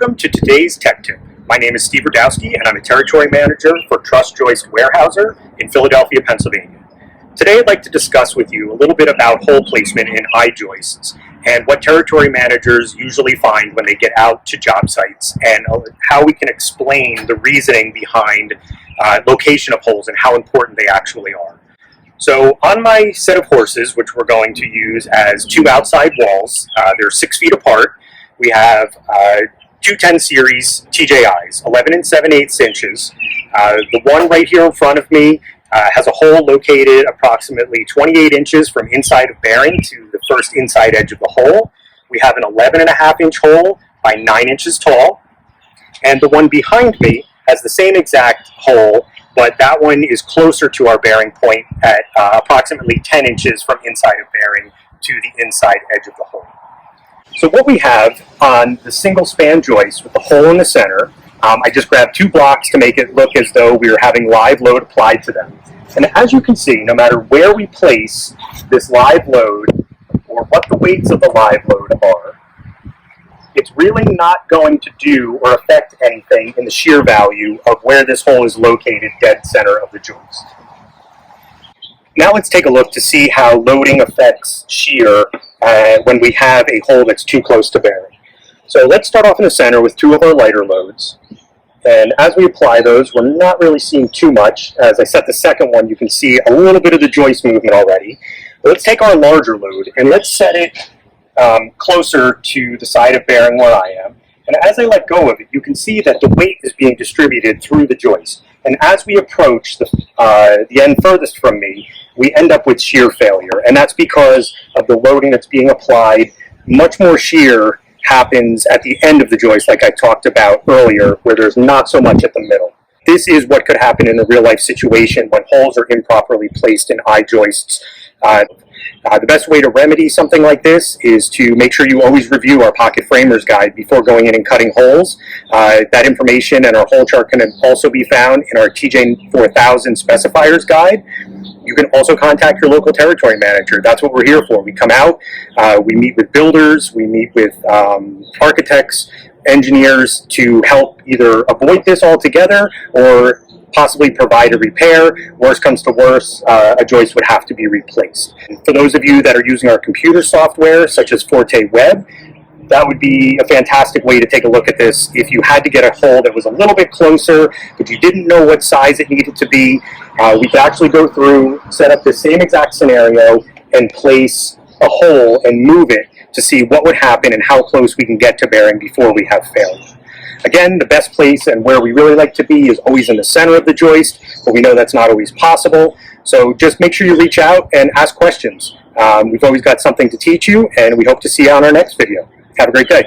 Welcome to today's Tech Tip. My name is Steve Radowski and I'm a Territory Manager for Truss Joist Weyerhaeuser in Philadelphia, Pennsylvania. Today I'd like to discuss with you a little bit about hole placement in I-joists and what Territory Managers usually find when they get out to job sites and how we can explain the reasoning behind location of holes and how important they actually are. So on my set of horses, which we're going to use as two outside walls, they're 6 feet apart. We have 210 series TJIs, 11 7/8 inches. The one right here in front of me has a hole located approximately 28 inches from inside of bearing to the first inside edge of the hole. We have an 11.5-inch hole by 9 inches tall. And the one behind me has the same exact hole, but that one is closer to our bearing point at approximately 10 inches from inside of bearing to the inside edge of the hole. So what we have on the single span joist with the hole in the center, I just grabbed 2 blocks to make it look as though we were having live load applied to them. And as you can see, no matter where we place this live load or what the weights of the live load are, it's really not going to do or affect anything in the shear value of where this hole is located dead center of the joist. Now let's take a look to see how loading affects shear when we have a hole that's too close to bearing. So let's start off in the center with 2 of our lighter loads. And as we apply those, we're not really seeing too much. As I set the second one, you can see a little bit of the joist movement already. But let's take our larger load and let's set it closer to the side of bearing where I am. And as I let go of it, you can see that the weight is being distributed through the joist. And as we approach the end furthest from me, we end up with shear failure. And that's because of the loading that's being applied. Much more shear happens at the end of the joist, like I talked about earlier, where there's not so much at the middle. This is what could happen in a real-life situation when holes are improperly placed in I-joists. The best way to remedy something like this is to make sure you always review our Pocket Framer's Guide before going in and cutting holes. That information and our hole chart can also be found in our TJI 4000 Specifiers Guide. You can also contact your local territory manager. That's what we're here for. We come out, we meet with builders, we meet with architects, engineers to help either avoid this altogether or possibly provide a repair. Worst comes to worst, a joist would have to be replaced. For those of you that are using our computer software, such as Forte Web, that would be a fantastic way to take a look at this. If you had to get a hole that was a little bit closer, but you didn't know what size it needed to be, we could actually go through, set up the same exact scenario, and place a hole and move it to see what would happen and how close we can get to bearing before we have failure. Again, the best place and where we really like to be is always in the center of the joist, but we know that's not always possible. So just make sure you reach out and ask questions. We've always got something to teach you, and we hope to see you on our next video. Have a great day.